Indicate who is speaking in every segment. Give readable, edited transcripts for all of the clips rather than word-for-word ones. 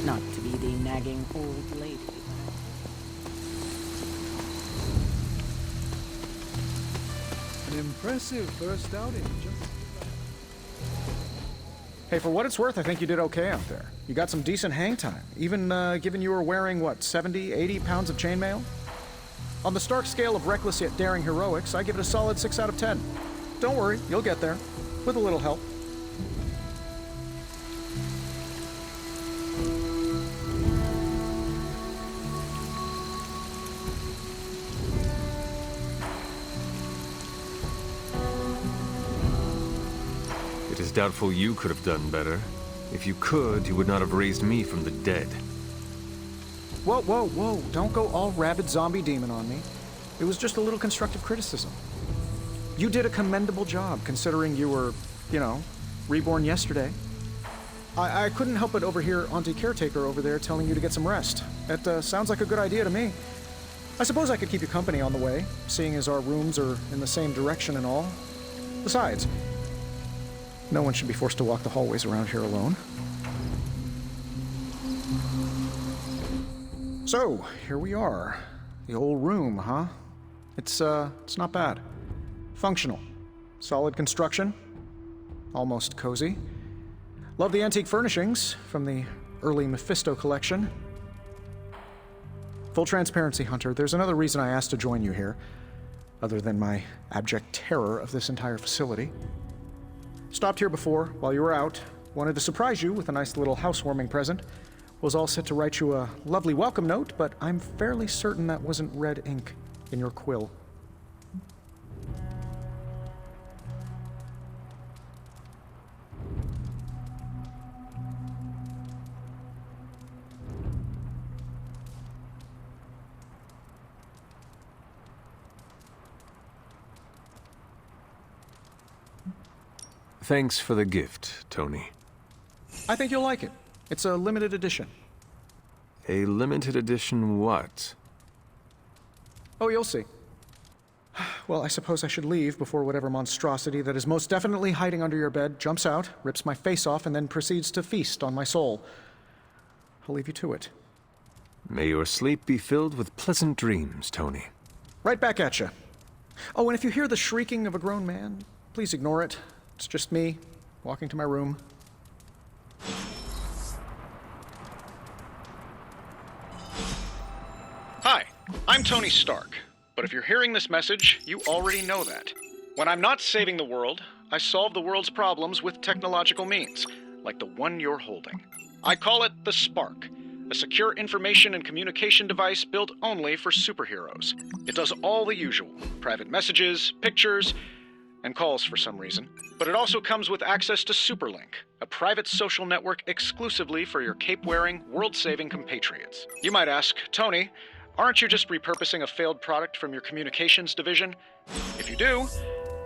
Speaker 1: Not to be the nagging old lady.
Speaker 2: An impressive first outing.
Speaker 3: Hey, for what it's worth, I think you did okay out there. You got some decent hang time, even given you were wearing, what, 70, 80 pounds of chainmail? On the Stark scale of reckless yet daring heroics, I give it a solid 6 out of 10. Don't worry, you'll get there, with a little help.
Speaker 4: It is doubtful you could have done better. If you could, you would not have raised me from the dead.
Speaker 3: Whoa, whoa, whoa, don't go all rabid zombie demon on me. It was just a little constructive criticism. You did a commendable job, considering you were, you know, reborn yesterday. I couldn't help but overhear Auntie Caretaker over there telling you to get some rest. That sounds like a good idea to me. I suppose I could keep you company on the way, seeing as our rooms are in the same direction and all. Besides, no one should be forced to walk the hallways around here alone. So, here we are. The old room, huh? It's not bad. Functional. Solid construction. Almost cozy. Love the antique furnishings from the early Mephisto collection. Full transparency, Hunter, there's another reason I asked to join you here, other than my abject terror of this entire facility. Stopped here before, while you were out. Wanted to surprise you with a nice little housewarming present. Was all set to write you a lovely welcome note, but I'm fairly certain that wasn't red ink in your quill.
Speaker 4: Thanks for the gift, Tony.
Speaker 3: I think you'll like it. It's a limited edition.
Speaker 4: A limited edition what?
Speaker 3: Oh, you'll see. Well, I suppose I should leave before whatever monstrosity that is most definitely hiding under your bed jumps out, rips my face off, and then proceeds to feast on my soul. I'll leave you to it.
Speaker 4: May your sleep be filled with pleasant dreams, Tony.
Speaker 3: Right back at you. Oh, and if you hear the shrieking of a grown man, please ignore it. It's just me, walking to my room. Hi, I'm Tony Stark, but if you're hearing this message, you already know that. When I'm not saving the world, I solve the world's problems with technological means, like the one you're holding. I call it the Spark, a secure information and communication device built only for superheroes. It does all the usual, private messages, pictures, and calls for some reason. But it also comes with access to Superlink, a private social network exclusively for your cape-wearing, world-saving compatriots. You might ask, Tony, aren't you just repurposing a failed product from your communications division? If you do,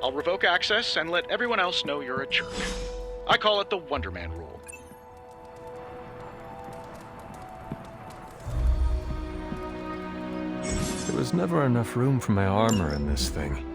Speaker 3: I'll revoke access and let everyone else know you're a jerk. I call it the Wonder Man rule.
Speaker 4: There was never enough room for my armor in this thing.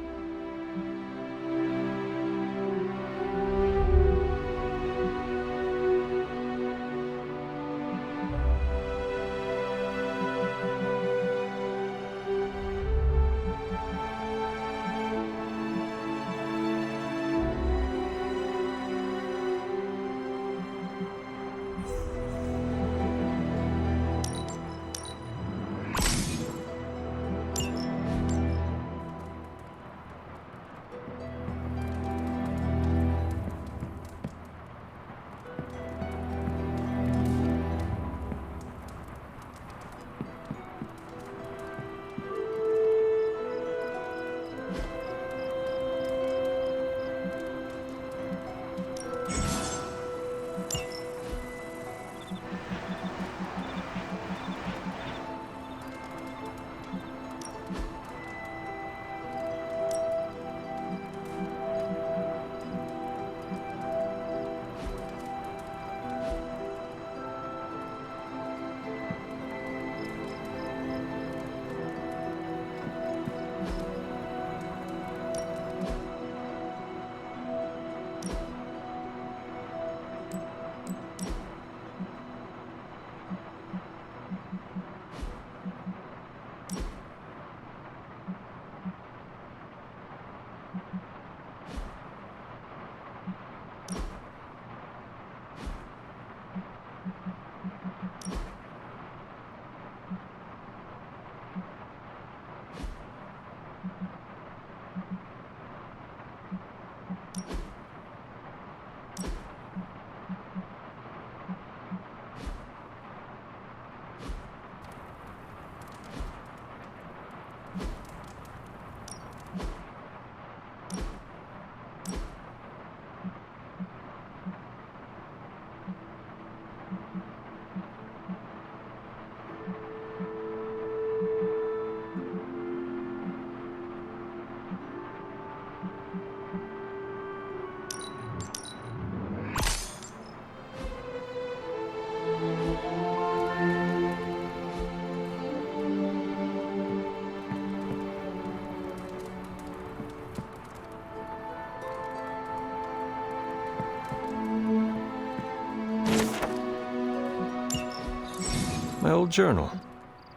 Speaker 4: My old journal.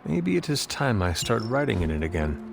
Speaker 4: Maybe it is time I start writing in it again.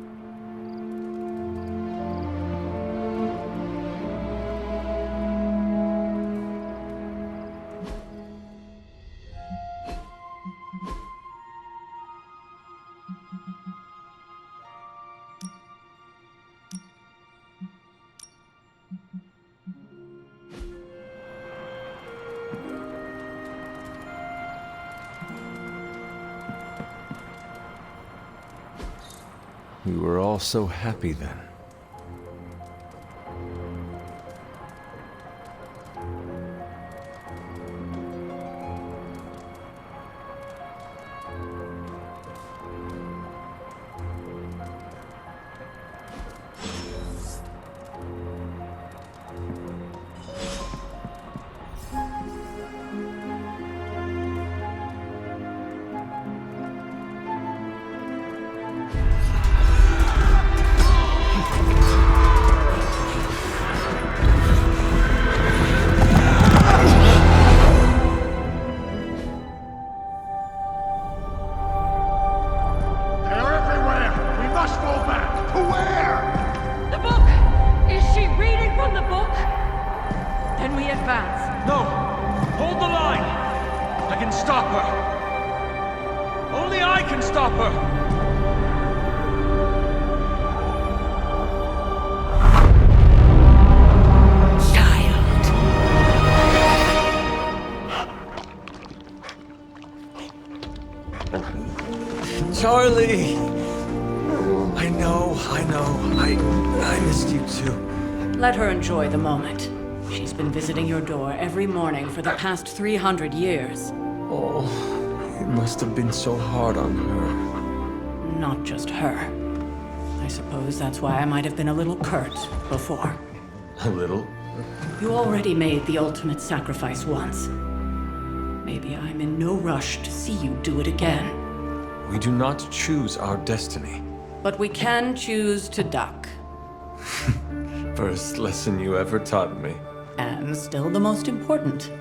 Speaker 4: We were all so happy then.
Speaker 5: No! Hold the line! I can stop her! Only I can stop her!
Speaker 6: Charlie! I know. I missed you too.
Speaker 1: Let her enjoy the moment. She's been visiting your door every morning for the past 300 years.
Speaker 6: Oh, it must have been so hard on her.
Speaker 1: Not just her. I suppose that's why I might have been a little curt before.
Speaker 4: A little?
Speaker 1: You already made the ultimate sacrifice once. Maybe I'm in no rush to see you do it again.
Speaker 4: We do not choose our destiny.
Speaker 1: But we can choose to duck.
Speaker 4: First lesson you ever taught me.
Speaker 1: And still the most important.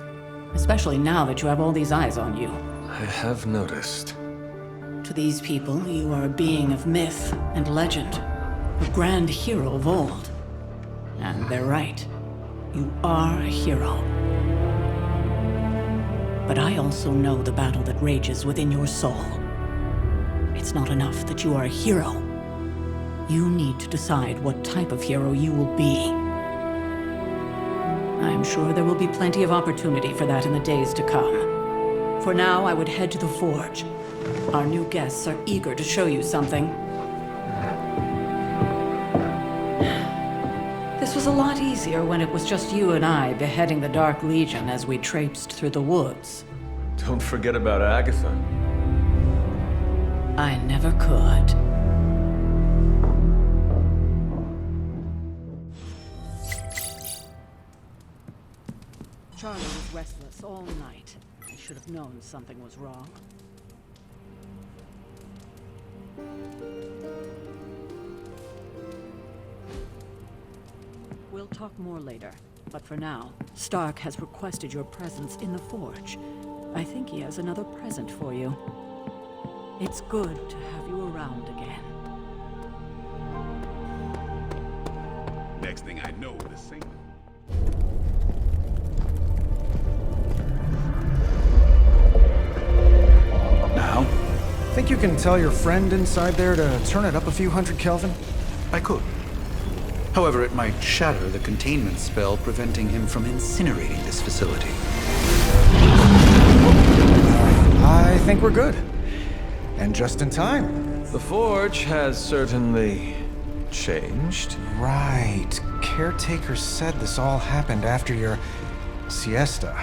Speaker 1: Especially now that you have all these eyes on you.
Speaker 4: I have noticed.
Speaker 1: To these people, you are a being of myth and legend. A grand hero of old. And they're right. You are a hero. But I also know the battle that rages within your soul. It's not enough that you are a hero. You need to decide what type of hero you will be. I'm sure there will be plenty of opportunity for that in the days to come. For now, I would head to the Forge. Our new guests are eager to show you something. This was a lot easier when it was just you and I beheading the Dark Legion as we traipsed through the woods.
Speaker 4: Don't forget about Agatha.
Speaker 1: I never could. Charlie was restless all night. I should have known something was wrong. We'll talk more later, but for now, Stark has requested your presence in the Forge. I think he has another present for you. It's good to have you around again.
Speaker 7: Next thing I know, the same.
Speaker 8: Now?
Speaker 9: Think you can tell your friend inside there to turn it up a few hundred Kelvin?
Speaker 8: I could. However, it might shatter the containment spell preventing him from incinerating this facility.
Speaker 9: I think we're good. And just in time.
Speaker 4: The Forge has certainly changed.
Speaker 9: Right. Caretaker said this all happened after your siesta.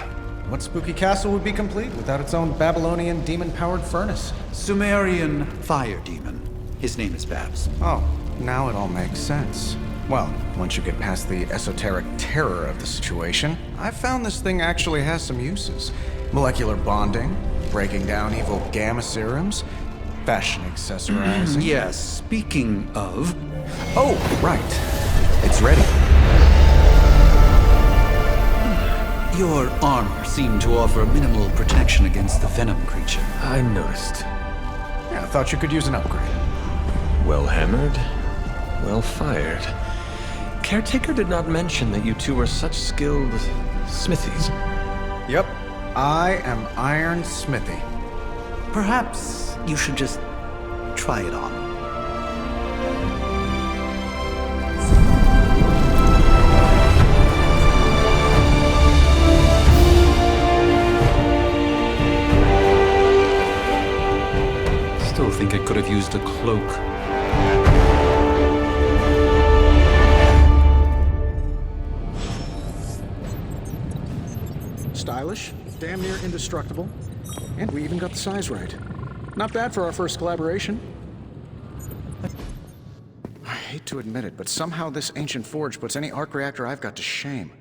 Speaker 9: What spooky castle would be complete without its own Babylonian demon-powered furnace?
Speaker 8: Sumerian fire demon. His name is Babs.
Speaker 9: Oh, now it all makes sense. Well, once you get past the esoteric terror of the situation, I've found this thing actually has some uses. Molecular bonding, breaking down evil gamma serums, fashion accessorizing.
Speaker 8: Yes, speaking of...
Speaker 9: Oh, right. It's ready.
Speaker 8: Your armor seemed to offer minimal protection against the venom creature.
Speaker 4: I noticed.
Speaker 9: Yeah, I thought you could use an upgrade.
Speaker 4: Well hammered, well fired. Caretaker did not mention that you two are such skilled smithies.
Speaker 9: Yep, I am Iron Smithy.
Speaker 8: Perhaps you should just try it on. Still think I could have used a cloak.
Speaker 3: Stylish, damn near indestructible, and we even got the size right. Not bad for our first collaboration. I hate to admit it, but somehow this ancient forge puts any arc reactor I've got to shame.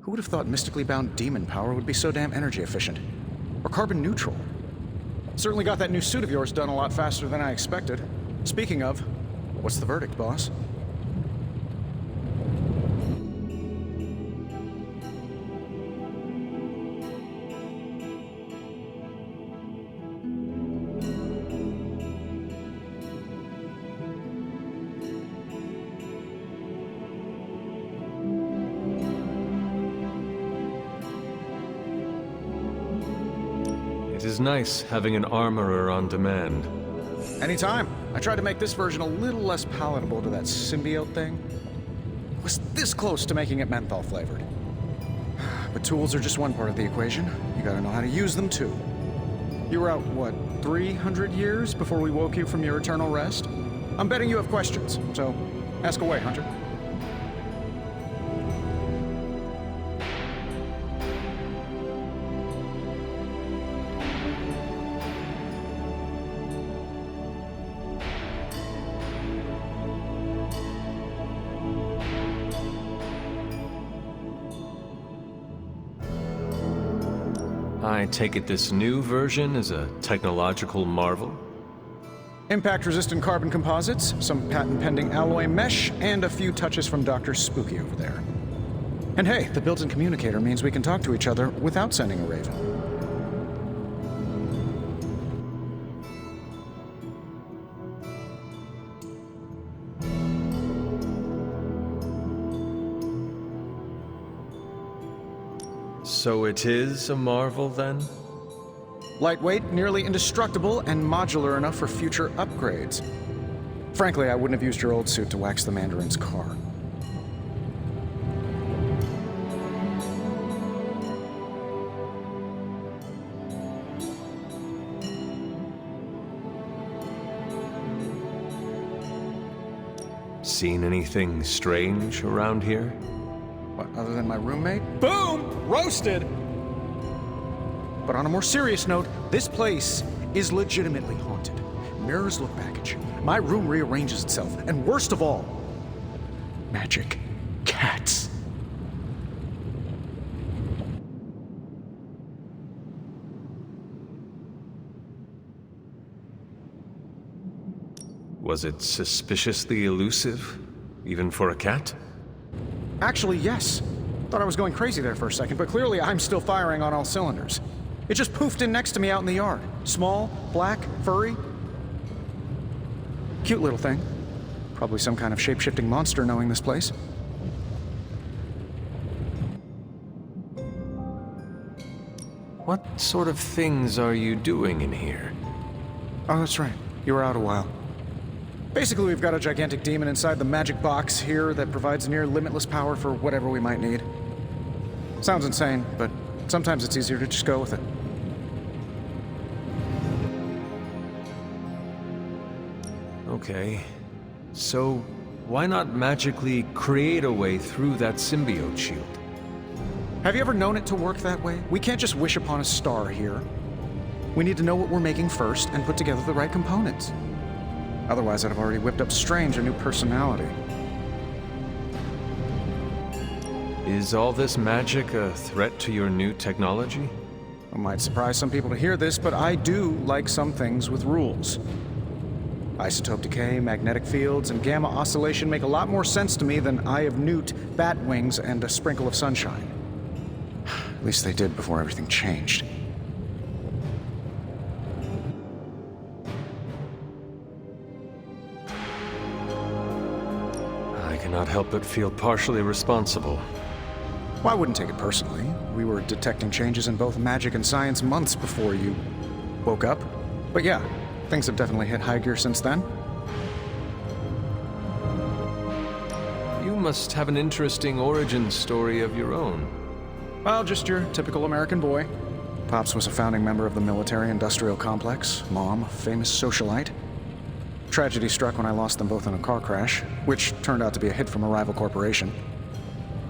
Speaker 3: Who would have thought mystically bound demon power would be so damn energy efficient? Or carbon neutral? Certainly got that new suit of yours done a lot faster than I expected. Speaking of, what's the verdict, boss?
Speaker 4: It is nice having an armorer on demand.
Speaker 3: Anytime. I tried to make this version a little less palatable to that symbiote thing. Was this close to making it menthol flavored. But tools are just one part of the equation. You gotta know how to use them too. You were out, what, 300 years before we woke you from your eternal rest? I'm betting you have questions, so ask away, Hunter.
Speaker 4: I take it this new version is a technological marvel?
Speaker 3: Impact-resistant carbon composites, some patent-pending alloy mesh, and a few touches from Dr. Spooky over there. And hey, the built-in communicator means we can talk to each other without sending a raven.
Speaker 4: So it is a marvel, then?
Speaker 3: Lightweight, nearly indestructible, and modular enough for future upgrades. Frankly, I wouldn't have used your old suit to wax the Mandarin's car.
Speaker 4: Seen anything strange around here?
Speaker 3: What, other than my roommate? Boom! Roasted! But on a more serious note, this place is legitimately haunted. Mirrors look back at you. My room rearranges itself. And worst of all, magic cats.
Speaker 4: Was it suspiciously elusive, even for a cat?
Speaker 3: Actually, yes. Thought I was going crazy there for a second, but clearly I'm still firing on all cylinders. It just poofed in next to me out in the yard. Small, black, furry. Cute little thing. Probably some kind of shape-shifting monster knowing this place.
Speaker 4: What sort of things are you doing in here?
Speaker 3: Oh, that's right. You were out a while. Basically, we've got a gigantic demon inside the magic box here that provides near limitless power for whatever we might need. Sounds insane, but sometimes it's easier to just go with it.
Speaker 4: Okay. So, why not magically create a way through that symbiote shield?
Speaker 3: Have you ever known it to work that way? We can't just wish upon a star here. We need to know what we're making first and put together the right components. Otherwise, I'd have already whipped up Strange a new personality.
Speaker 4: Is all this magic a threat to your new technology?
Speaker 3: It might surprise some people to hear this, but I do like some things with rules. Isotope decay, magnetic fields, and gamma oscillation make a lot more sense to me than Eye of Newt, bat wings, and a sprinkle of sunshine.
Speaker 9: At least they did before everything changed.
Speaker 4: I cannot help but feel partially responsible.
Speaker 9: Well, I wouldn't take it personally. We were detecting changes in both magic and science months before you woke up. But yeah, things have definitely hit high gear since then.
Speaker 4: You must have an interesting origin story of your own.
Speaker 9: Well, just your typical American boy. Pops was a founding member of the military-industrial complex. Mom, a famous socialite. Tragedy struck when I lost them both in a car crash, which turned out to be a hit from a rival corporation.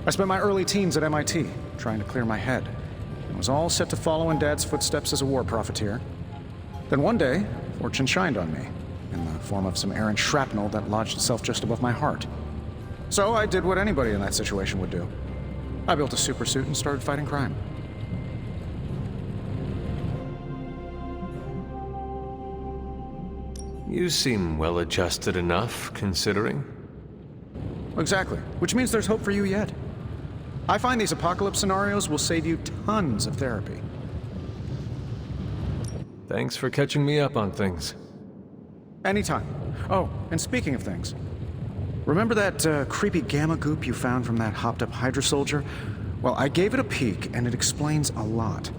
Speaker 9: I spent my early teens at MIT, trying to clear my head. I was all set to follow in Dad's footsteps as a war profiteer. Then one day, fortune shined on me, in the form of some errant shrapnel that lodged itself just above my heart. So I did what anybody in that situation would do. I built a supersuit and started fighting crime.
Speaker 4: You seem well-adjusted enough, considering.
Speaker 9: Exactly, which means there's hope for you yet. I find these apocalypse scenarios will save you tons of therapy.
Speaker 4: Thanks for catching me up on things.
Speaker 9: Anytime. Oh, and speaking of things, remember that creepy gamma goop you found from that hopped-up Hydra soldier? Well, I gave it a peek, and it explains a lot.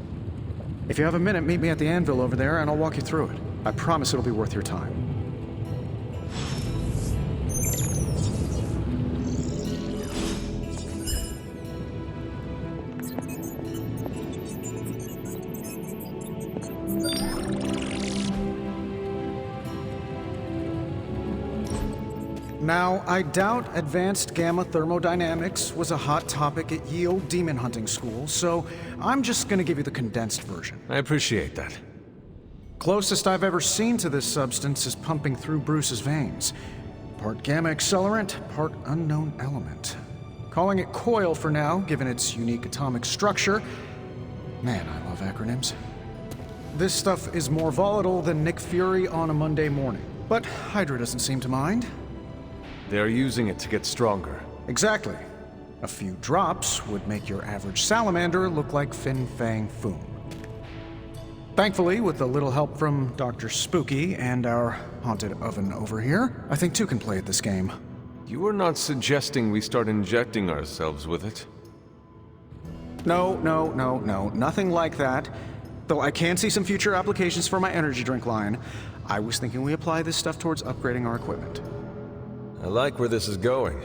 Speaker 9: If you have a minute, meet me at the anvil over there, and I'll walk you through it. I promise it'll be worth your time. Now, I doubt advanced gamma thermodynamics was a hot topic at ye old demon hunting school, so I'm just gonna give you the condensed version.
Speaker 4: I appreciate that.
Speaker 9: Closest I've ever seen to this substance is pumping through Bruce's veins. Part gamma accelerant, part unknown element. Calling it Coil for now, given its unique atomic structure. Man, I love acronyms. This stuff is more volatile than Nick Fury on a Monday morning. But Hydra doesn't seem to mind.
Speaker 4: They're using it to get stronger.
Speaker 9: Exactly. A few drops would make your average salamander look like Fin Fang Foom. Thankfully, with a little help from Dr. Spooky and our haunted oven over here, I think two can play at this game.
Speaker 4: You are not suggesting we start injecting ourselves with it?
Speaker 9: No, nothing like that. Though I can see some future applications for my energy drink line. I was thinking we apply this stuff towards upgrading our equipment.
Speaker 4: I like where this is going.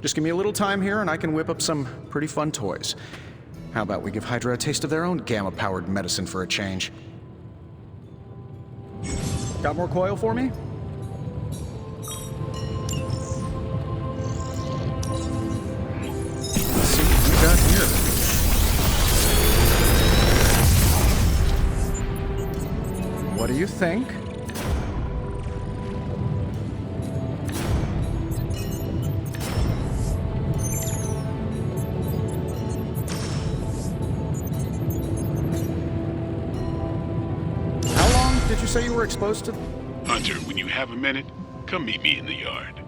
Speaker 9: Just give me a little time here and I can whip up some pretty fun toys. How about we give Hydra a taste of their own gamma-powered medicine for a change? Got more coil for me? Let's see what we got here. What do you think? Did you say you were exposed to...
Speaker 7: Hunter, when you have a minute, come meet me in the yard.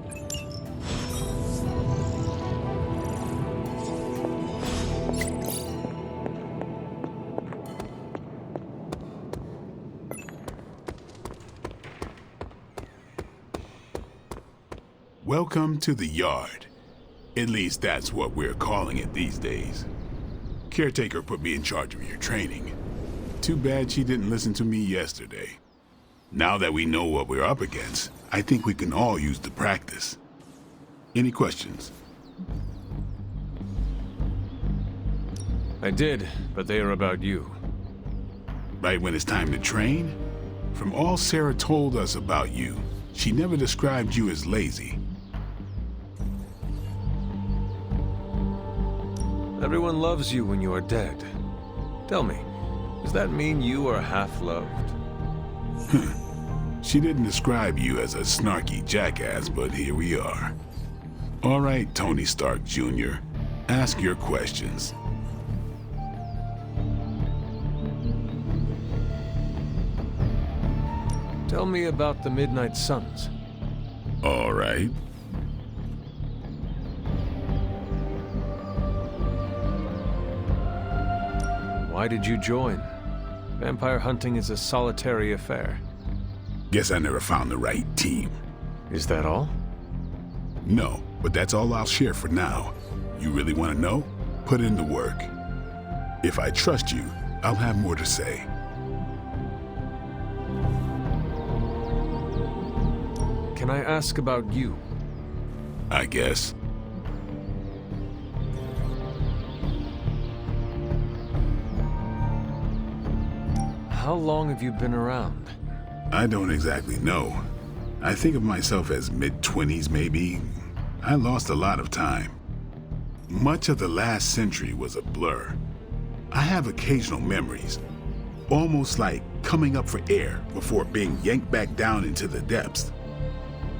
Speaker 7: Welcome to the yard. At least that's what we're calling it these days. Caretaker put me in charge of your training. Too bad she didn't listen to me yesterday. Now that we know what we're up against, I think we can all use the practice. Any questions?
Speaker 4: I did, but they are about you.
Speaker 7: Right when it's time to train? From all Sarah told us about you, she never described you as lazy.
Speaker 4: Everyone loves you when you are dead. Tell me, does that mean you are half-loved?
Speaker 7: She didn't describe you as a snarky jackass, but here we are. All right, Tony Stark Jr., ask your questions.
Speaker 4: Tell me about the Midnight Suns.
Speaker 7: All right.
Speaker 4: Why did you join? Vampire hunting is a solitary affair.
Speaker 7: Guess I never found the right team.
Speaker 4: Is that all?
Speaker 7: No, but that's all I'll share for now. You really want to know? Put in the work. If I trust you, I'll have more to say.
Speaker 4: Can I ask about you?
Speaker 7: I guess.
Speaker 4: How long have you been around?
Speaker 7: I don't exactly know. I think of myself as mid-20s, maybe. I lost a lot of time. Much of the last century was a blur. I have occasional memories, almost like coming up for air before being yanked back down into the depths.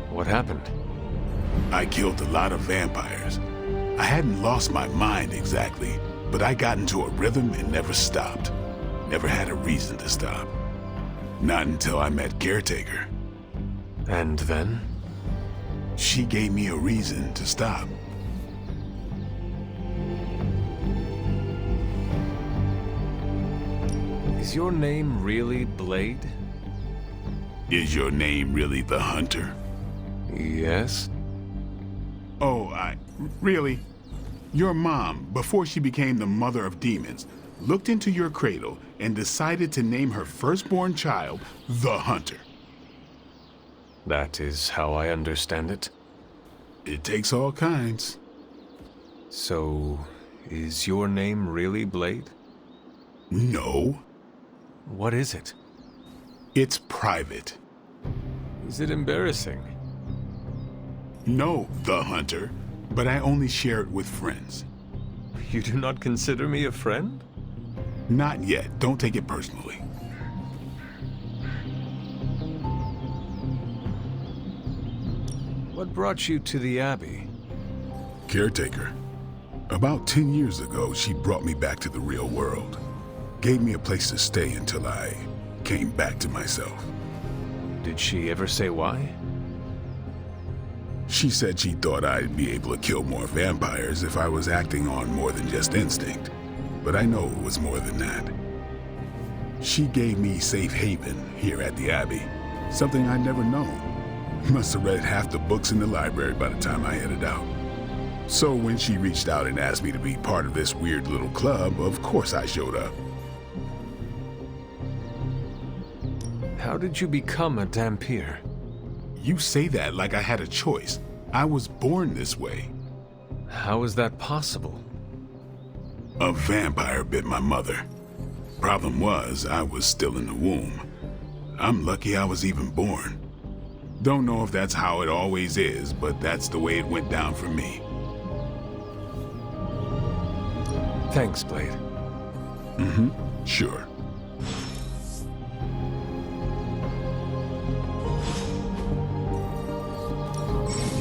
Speaker 4: What happened?
Speaker 7: I killed a lot of vampires. I hadn't lost my mind exactly, but I got into a rhythm and never stopped. Never had a reason to stop. Not until I met Caretaker.
Speaker 4: And then?
Speaker 7: She gave me a reason to stop.
Speaker 4: Is your name really Blade?
Speaker 7: Is your name really the Hunter?
Speaker 4: Yes.
Speaker 7: Oh, really? Your mom, before she became the mother of demons, looked into your cradle and decided to name her firstborn child the Hunter.
Speaker 4: That is how I understand it.
Speaker 7: It takes all kinds.
Speaker 4: So, is your name really Blade?
Speaker 7: No.
Speaker 4: What is it?
Speaker 7: It's private.
Speaker 4: Is it embarrassing?
Speaker 7: No, the Hunter, but I only share it with friends.
Speaker 4: You do not consider me a friend?
Speaker 7: Not yet. Don't take it personally.
Speaker 4: What brought you to the Abbey?
Speaker 7: Caretaker. About 10 years ago, she brought me back to the real world. Gave me a place to stay until I came back to myself.
Speaker 4: Did she ever say why?
Speaker 7: She said she thought I'd be able to kill more vampires if I was acting on more than just instinct. But I know it was more than that. She gave me safe haven here at the Abbey. Something I'd never known. Must have read half the books in the library by the time I headed out. So when she reached out and asked me to be part of this weird little club, of course I showed up.
Speaker 4: How did you become a Dhampir?
Speaker 7: You say that like I had a choice. I was born this way.
Speaker 4: How is that possible?
Speaker 7: A vampire bit my mother. Problem was, I was still in the womb. I'm lucky I was even born. Don't know if that's how it always is, but that's the way it went down for me.
Speaker 4: Thanks, Blade.
Speaker 7: Mm-hmm. Sure.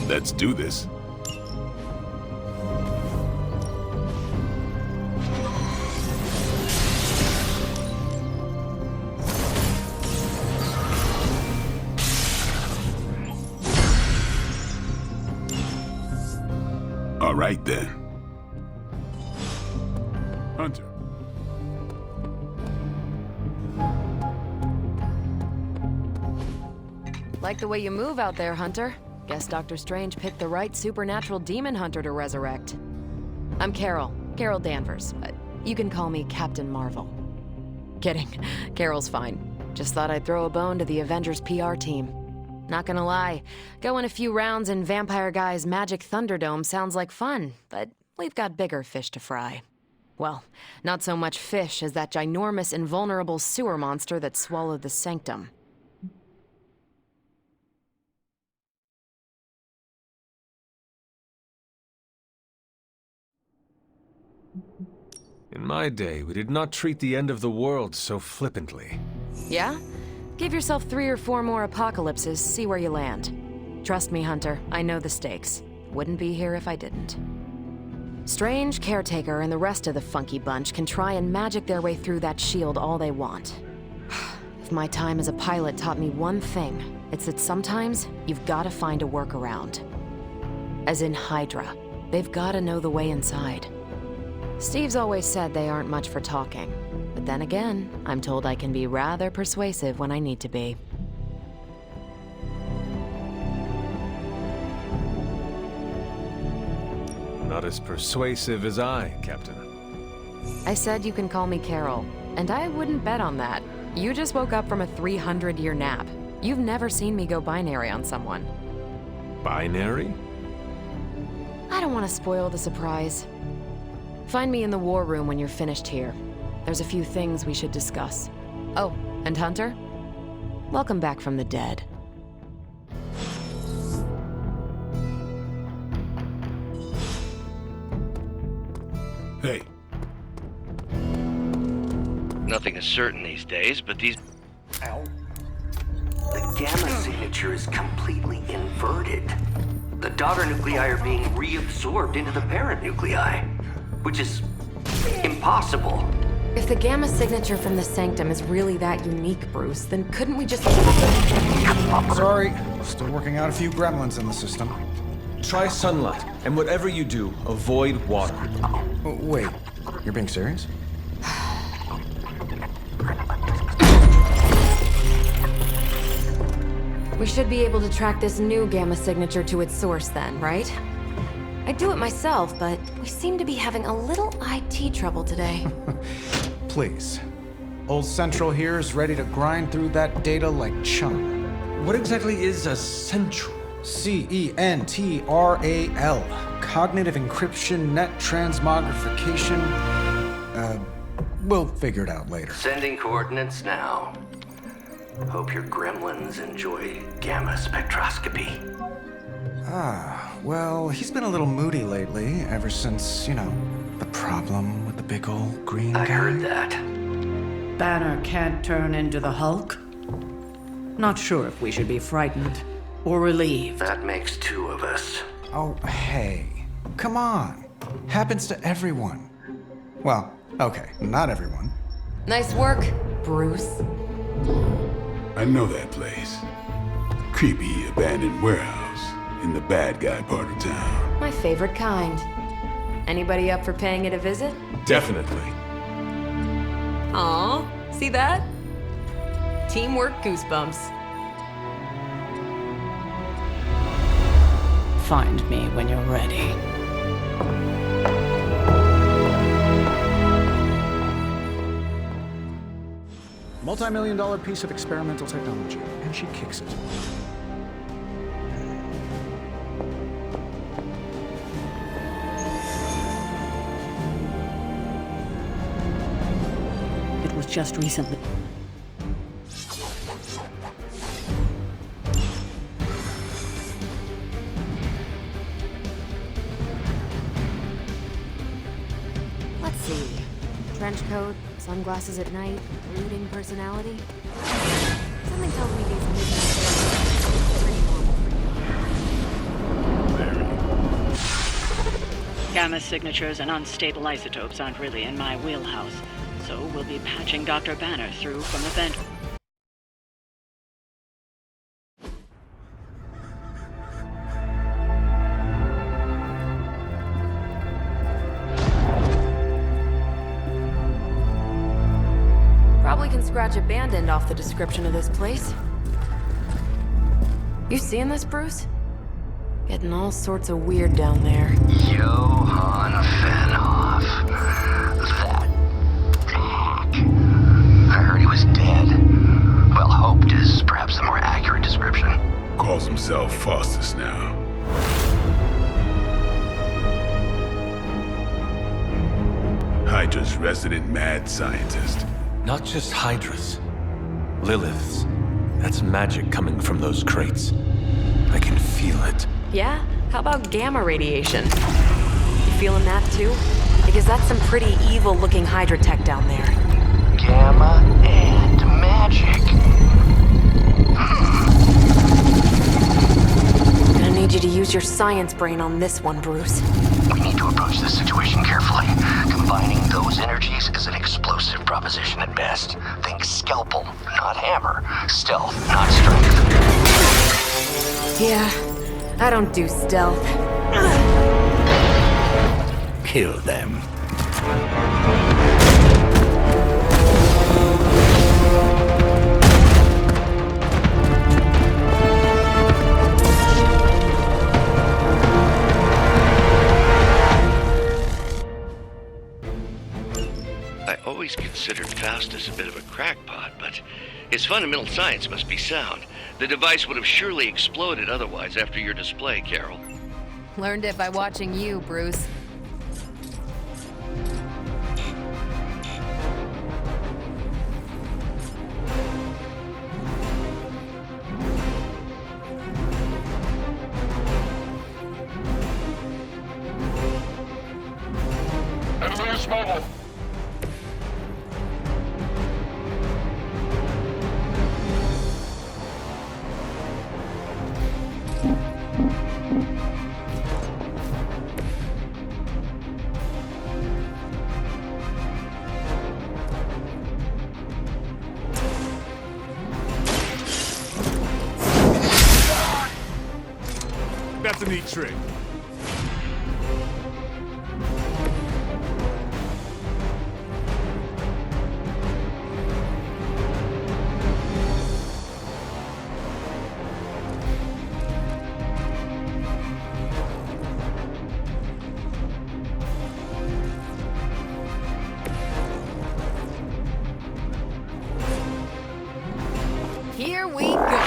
Speaker 7: Let's do this. All right, then. Hunter.
Speaker 10: Like the way you move out there, Hunter. Guess Dr. Strange picked the right supernatural demon hunter to resurrect. I'm Carol Danvers, but you can call me Captain Marvel. Kidding, Carol's fine. Just thought I'd throw a bone to the Avengers PR team. Not gonna lie, going a few rounds in Vampire Guy's Magic Thunderdome sounds like fun, but we've got bigger fish to fry. Well, not so much fish as that ginormous invulnerable sewer monster that swallowed the Sanctum.
Speaker 4: In my day, we did not treat the end of the world so flippantly.
Speaker 10: Yeah? Give yourself 3 or 4 more apocalypses, see where you land. Trust me, Hunter, I know the stakes. Wouldn't be here if I didn't. Strange, Caretaker, and the rest of the funky bunch can try and magic their way through that shield all they want. If my time as a pilot taught me one thing, it's that sometimes you've got to find a workaround. As in Hydra, they've got to know the way inside. Steve's always said they aren't much for talking. But then again, I'm told I can be rather persuasive when I need to be.
Speaker 4: Not as persuasive as I, Captain.
Speaker 10: I said you can call me Carol, and I wouldn't bet on that. You just woke up from a 300-year nap. You've never seen me go binary on someone.
Speaker 4: Binary?
Speaker 10: I don't want to spoil the surprise. Find me in the war room when you're finished here. There's a few things we should discuss. Oh, and Hunter? Welcome back from the dead.
Speaker 7: Hey,
Speaker 11: Nothing is certain these days, but these...
Speaker 12: The gamma signature is completely inverted. The daughter nuclei are being reabsorbed into the parent nuclei, which is impossible.
Speaker 10: If the gamma signature from the Sanctum is really that unique, Bruce, then couldn't we just...
Speaker 9: Sorry, still working out a few gremlins in the system.
Speaker 4: Try sunlight, and whatever you do, avoid water.
Speaker 9: Oh, wait, you're being serious?
Speaker 10: We should be able to track this new gamma signature to its source then, right? I'd do it myself, but we seem to be having a little IT trouble today.
Speaker 9: Please. Old Central here is ready to grind through that data like chum.
Speaker 4: What exactly is a central?
Speaker 9: CENTRAL. Cognitive encryption, net transmogrification. We'll figure it out later.
Speaker 12: Sending coordinates now. Hope your gremlins enjoy gamma spectroscopy.
Speaker 9: Well, he's been a little moody lately, ever since, the problem with the big old green guy.
Speaker 12: I heard that.
Speaker 1: Banner can't turn into the Hulk? Not sure if we should be frightened or relieved.
Speaker 12: That makes two of us.
Speaker 9: Oh, hey. Come on. Happens to everyone. Well, okay, not everyone.
Speaker 10: Nice work, Bruce.
Speaker 7: I know that place. Creepy abandoned warehouse in the bad guy part of town.
Speaker 10: My favorite kind. Anybody up for paying it a visit?
Speaker 4: Definitely.
Speaker 10: Aw, see that? Teamwork goosebumps.
Speaker 1: Find me when you're ready.
Speaker 8: Multi-million-dollar piece of experimental technology, and she kicks it.
Speaker 1: It was just recently.
Speaker 10: Let's see. Trench coat, sunglasses at night, brooding personality. Something tells me these midnight are pretty normal for you.
Speaker 1: Gamma signatures and unstable isotopes aren't really in my wheelhouse, so we'll be patching Dr. Banner through from the vent.
Speaker 10: Probably can scratch abandoned off the description of this place. You seeing this, Bruce? Getting all sorts of weird down there.
Speaker 12: Johann Fenhoff. That hack. I heard he was dead. Well, hoped is perhaps the more accurate description.
Speaker 7: Calls himself Faustus now. Hydra's resident mad scientist.
Speaker 4: Not just Hydras. Liliths. That's magic coming from those crates. I can feel it.
Speaker 10: Yeah? How about gamma radiation? You feeling that too? Because that's some pretty evil-looking Hydra tech down there.
Speaker 12: Gamma and magic.
Speaker 10: Gonna need you to use your science brain on this one, Bruce.
Speaker 12: We need to approach this situation carefully. Combining those energies is an explosive proposition at best. Think scalpel, not hammer. Stealth, not strength.
Speaker 10: Yeah, I don't do stealth.
Speaker 12: Kill them.
Speaker 11: is a bit of a crackpot, but his fundamental science must be sound. The device would have surely exploded otherwise after your display, Carol.
Speaker 10: Learned it by watching you, Bruce.
Speaker 12: Enemy mobile.
Speaker 7: That's a neat trick.
Speaker 10: Here we go.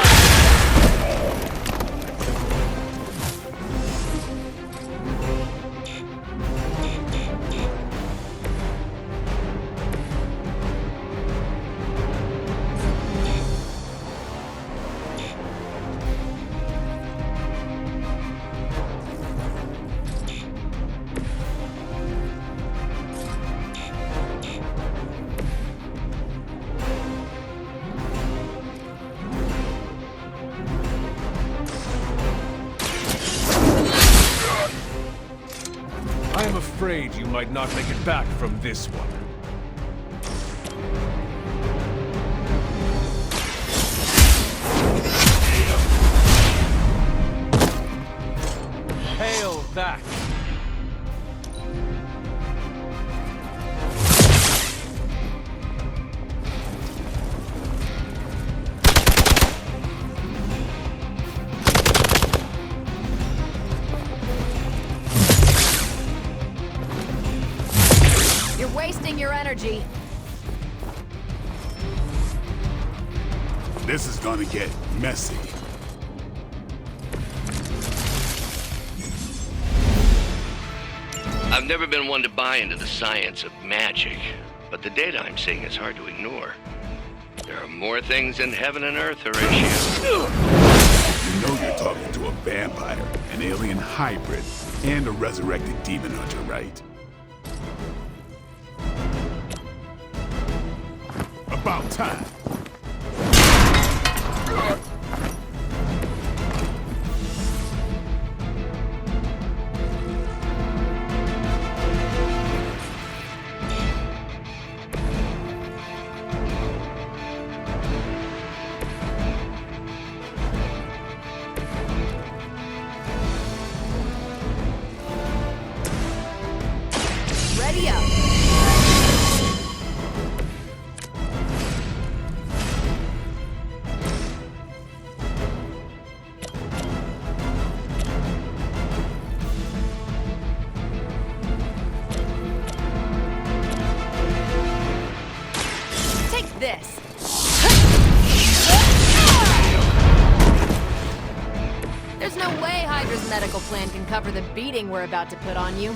Speaker 5: I am afraid you might not make it back from this one. Hail that!
Speaker 10: You're wasting your energy.
Speaker 7: This is gonna get messy.
Speaker 11: I've never been one to buy into the science of magic, but the data I'm seeing is hard to ignore. There are more things in heaven and earth, Horatio.
Speaker 7: You know you're talking to a vampire, an alien hybrid, and a resurrected demon hunter, right? About time.
Speaker 10: Ready up. Take this. There's no way Hydra's medical plan can cover the beating we're about to put on you.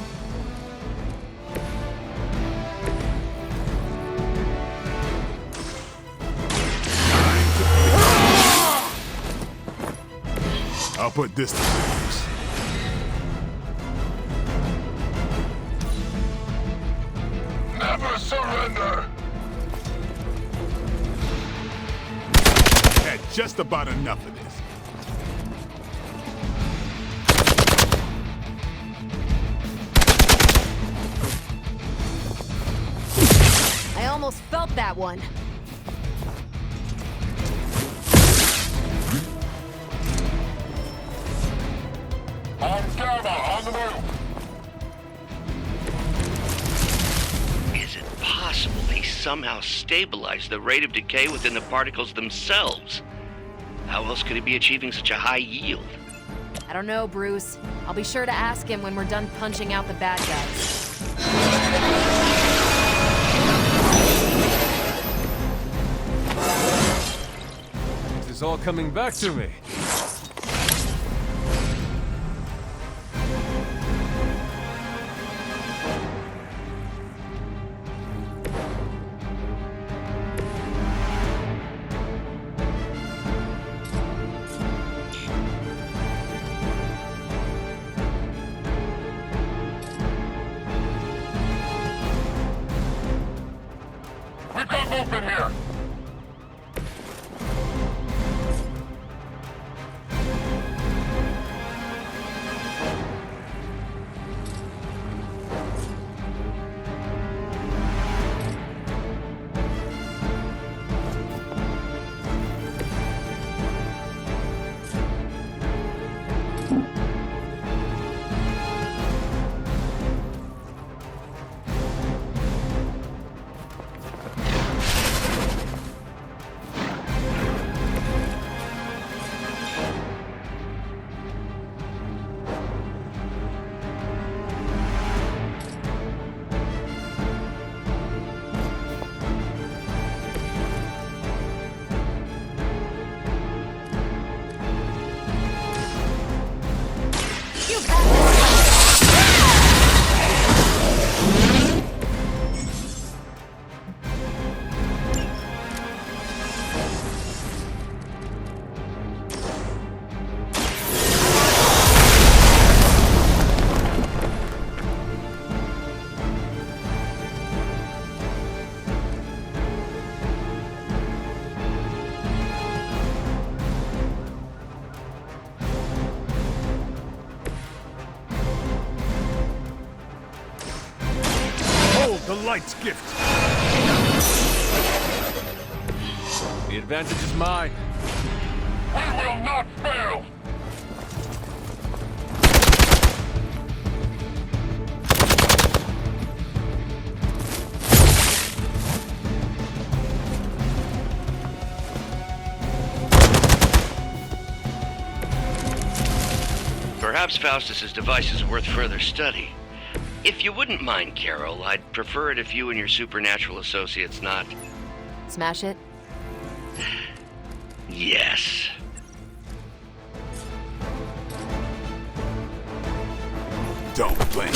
Speaker 7: I'll put this to use.
Speaker 12: Never surrender.
Speaker 7: Had just about enough of this.
Speaker 10: I almost felt that one.
Speaker 12: On Gamma, on the move.
Speaker 11: Is it possible he somehow stabilized the rate of decay within the particles themselves? How else could he be achieving such a high yield?
Speaker 10: I don't know, Bruce. I'll be sure to ask him when we're done punching out the bad guys.
Speaker 2: is all coming back to me.
Speaker 12: We got movement here!
Speaker 2: The light's gift. The advantage is mine.
Speaker 12: We will not fail!
Speaker 11: Perhaps Faustus's device is worth further study. If you wouldn't mind, Carol, I'd prefer it if you and your supernatural associates not...
Speaker 10: Smash it?
Speaker 11: Yes.
Speaker 7: Don't blink.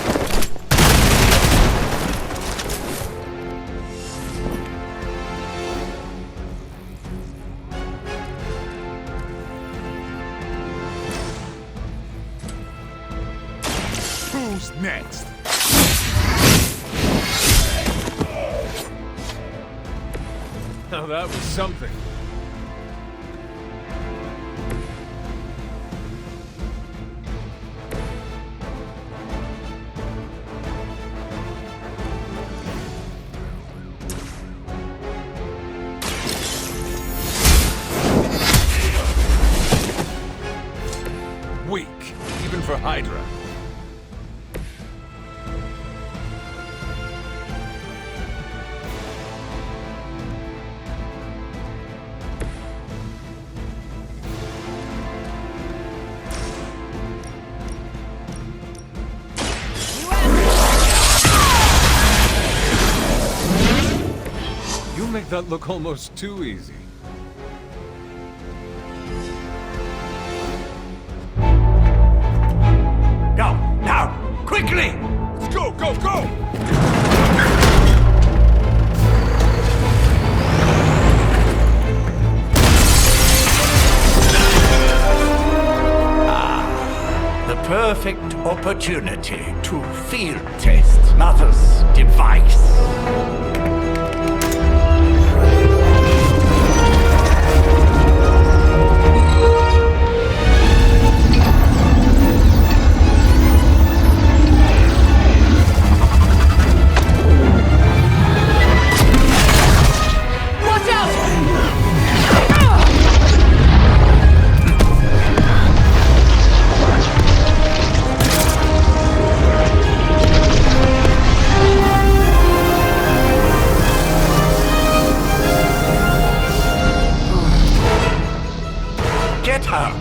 Speaker 7: Who's next?
Speaker 2: Now that was something. Weak, even for Hydra. You make that look almost too easy.
Speaker 5: Go! Now! Quickly!
Speaker 2: Let's go, go, go!
Speaker 5: The perfect opportunity to field test Mother's device. Get her!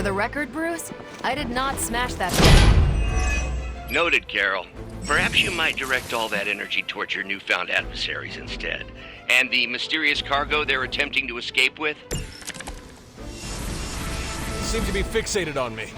Speaker 10: the record, Bruce, I did not smash that thing.
Speaker 11: Noted, Carol. Perhaps you might direct all that energy towards your newfound adversaries instead. And the mysterious cargo they're attempting to escape with?
Speaker 2: They seem to be fixated on me.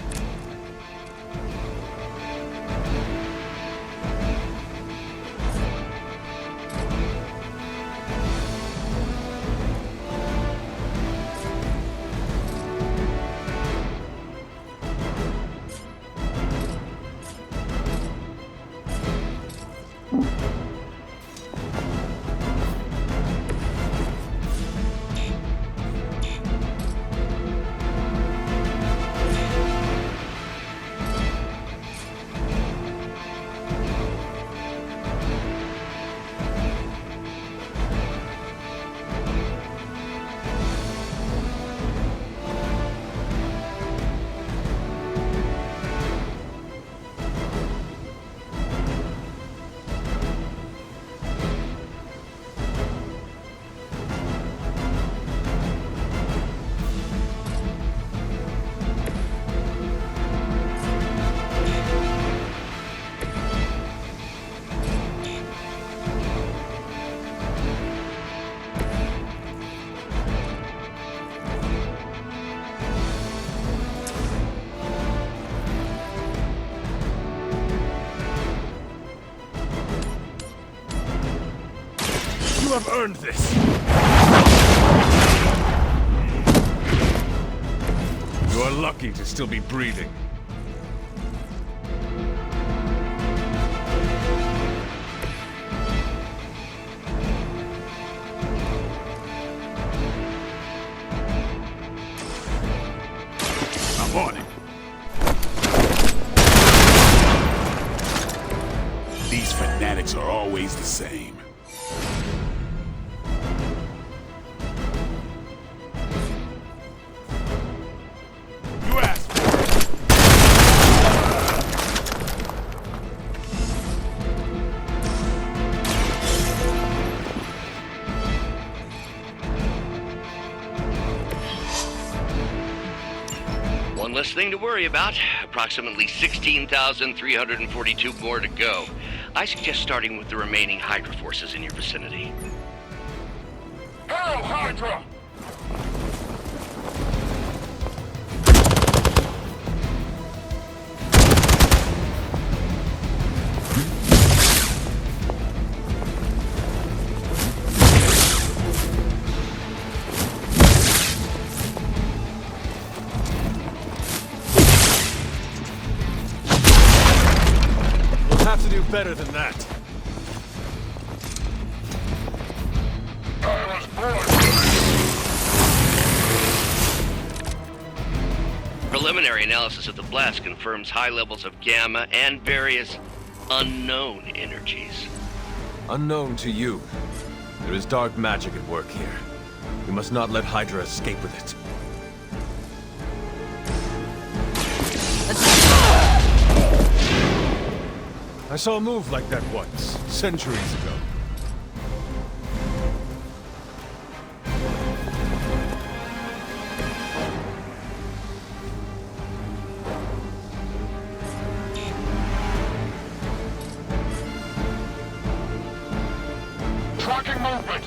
Speaker 2: You have earned this! You are lucky to still be breathing.
Speaker 7: I'm on it. These fanatics are always the same.
Speaker 11: One less thing to worry about. Approximately 16,342 more to go. I suggest starting with the remaining Hydra forces in your vicinity.
Speaker 5: Hail Hydra!
Speaker 2: Have to do better than that.
Speaker 11: Preliminary analysis of the blast confirms high levels of gamma and various unknown energies.
Speaker 2: Unknown to you. There is dark magic at work here. We must not let Hydra escape with it. I saw a move like that once, centuries ago.
Speaker 5: Tracking movement!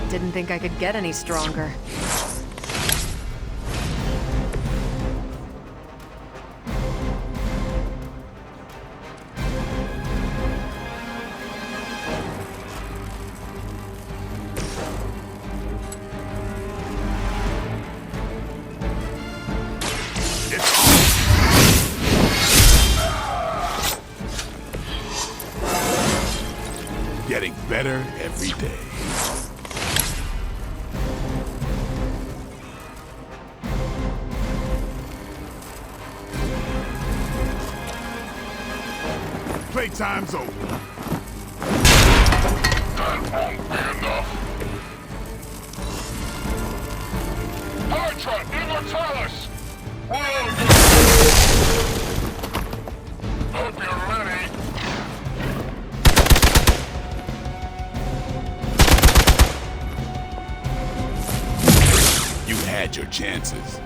Speaker 10: Didn't think I could get any stronger.
Speaker 7: Getting better every day. Playtime's over.
Speaker 13: That won't be enough. Hydra Immortalis! Hope you're ready.
Speaker 7: You had your chances.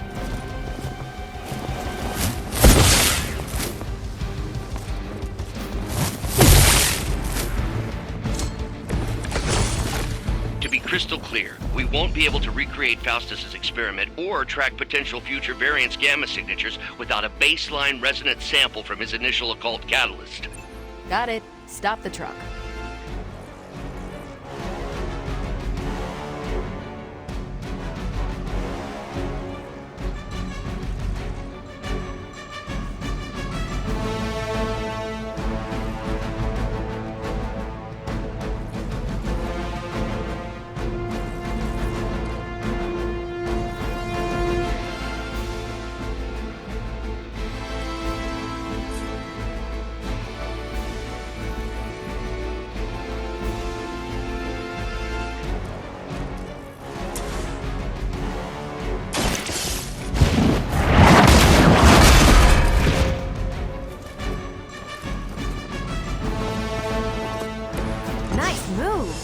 Speaker 11: To be crystal clear, we won't be able to recreate Faustus's experiment or track potential future variants' gamma signatures without a baseline resonant sample from his initial occult catalyst.
Speaker 10: Got it. Stop the truck. Nice move!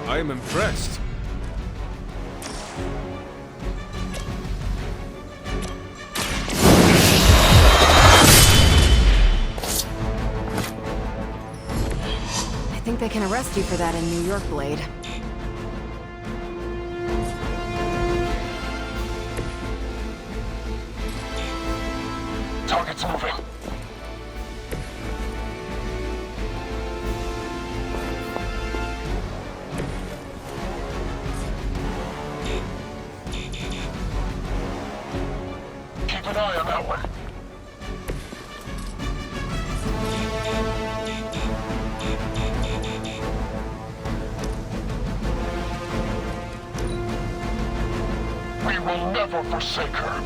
Speaker 2: I am impressed.
Speaker 10: I think they can arrest you for that in New York, Blade.
Speaker 13: Target's moving. Keep an eye on that one. We will never forsake her.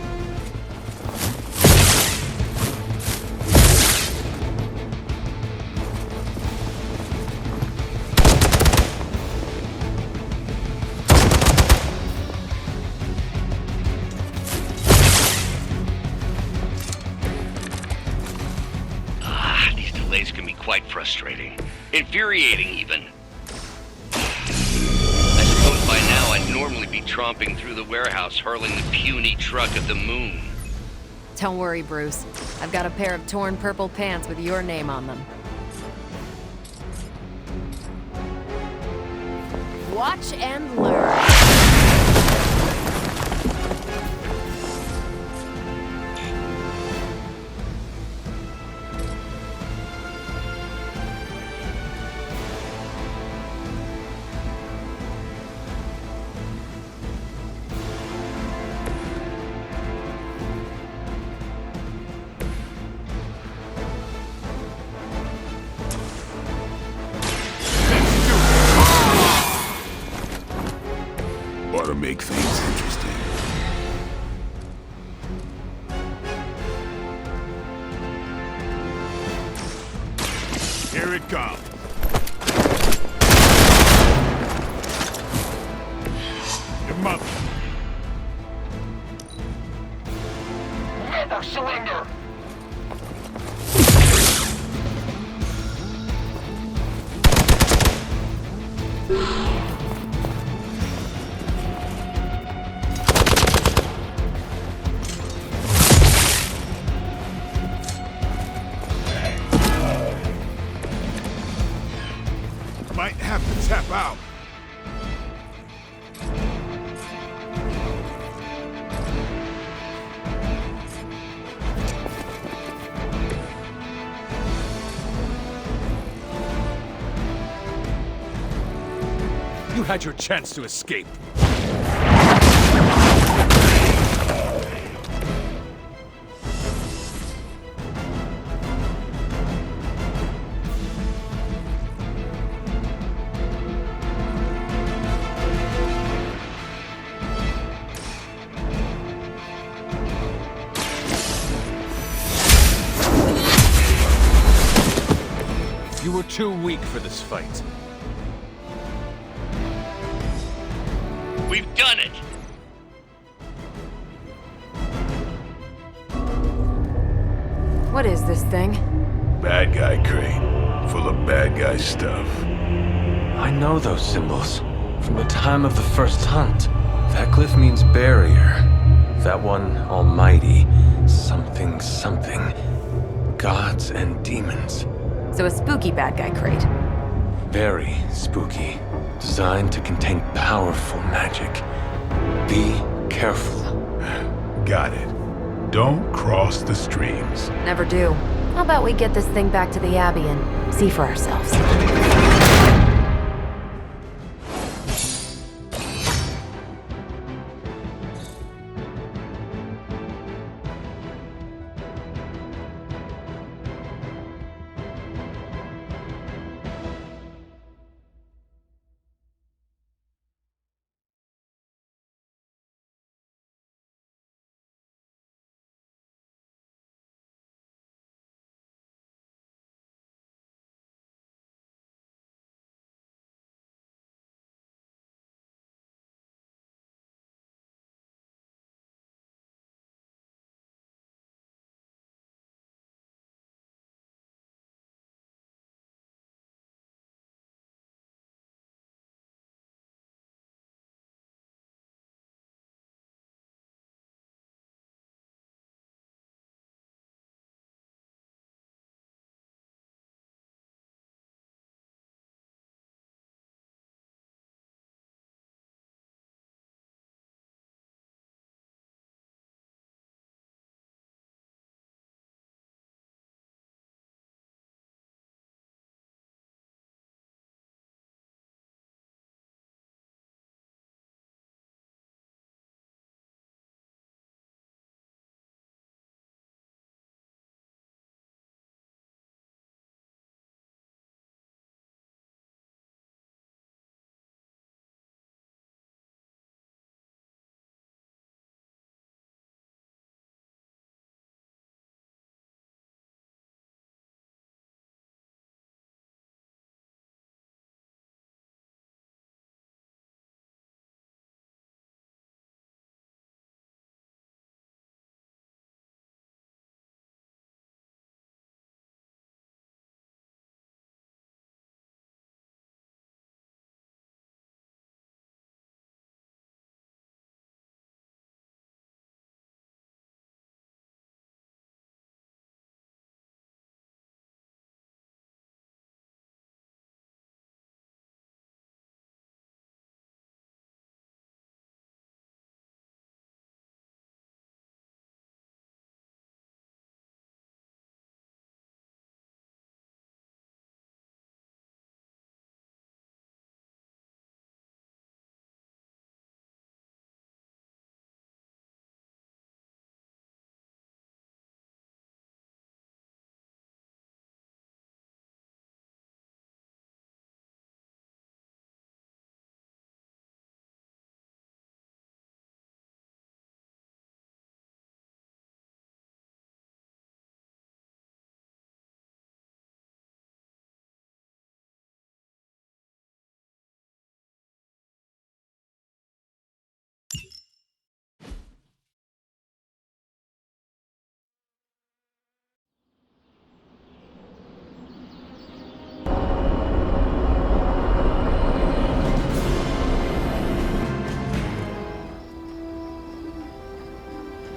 Speaker 11: These delays can be quite frustrating. Infuriating, even. I suppose by now I'd normally be tromping through the warehouse hurling the puny truck at the moon.
Speaker 10: Don't worry, Bruce. I've got a pair of torn purple pants with your name on them. Watch and learn.
Speaker 7: Ought to make things interesting. Here it comes. Your mother.
Speaker 13: Never surrender!
Speaker 7: Might have to tap out.
Speaker 2: You had your chance to escape. were too weak for this fight.
Speaker 11: We've done it!
Speaker 10: What is this thing?
Speaker 7: Bad guy crate. Full of bad guy stuff.
Speaker 4: I know those symbols. From the time of the first hunt. That glyph means barrier. That one, almighty. Something, something. Gods and demons.
Speaker 10: So a spooky bad guy crate.
Speaker 4: Very spooky. Designed to contain powerful magic. Be careful.
Speaker 7: Got it. Don't cross the streams.
Speaker 10: Never do. How about we get this thing back to the Abbey and see for ourselves?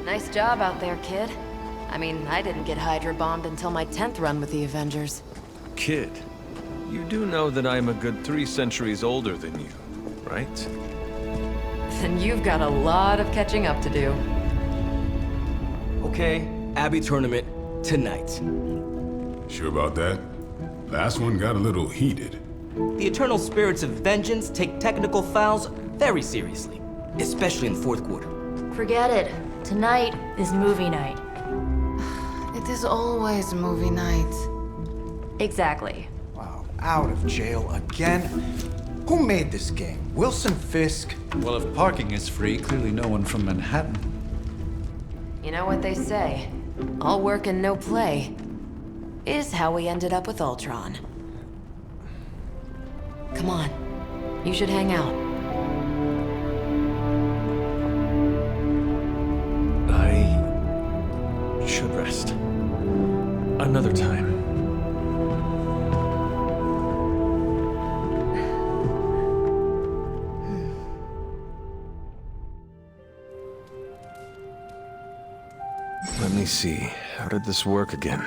Speaker 10: Nice job out there, kid. I mean, I didn't get Hydra bombed until my 10th run with the Avengers.
Speaker 2: Kid, you do know that I'm a good 3 centuries older than you, right?
Speaker 10: Then you've got a lot of catching up to do.
Speaker 14: Okay, Abbey tournament tonight.
Speaker 7: Sure about that? Last one got a little heated.
Speaker 14: The Eternal Spirits of Vengeance take technical fouls very seriously, especially in the fourth quarter.
Speaker 15: Forget it. Tonight is movie night.
Speaker 10: It is always movie night.
Speaker 15: Exactly.
Speaker 9: Wow, out of jail again? Who made this game? Wilson Fisk?
Speaker 8: Well, if parking is free, clearly no one from Manhattan.
Speaker 10: You know what they say? All work and no play is how we ended up with Ultron. Come on. You should hang out.
Speaker 4: I should rest. Another time.
Speaker 2: Let me see. How did this work again?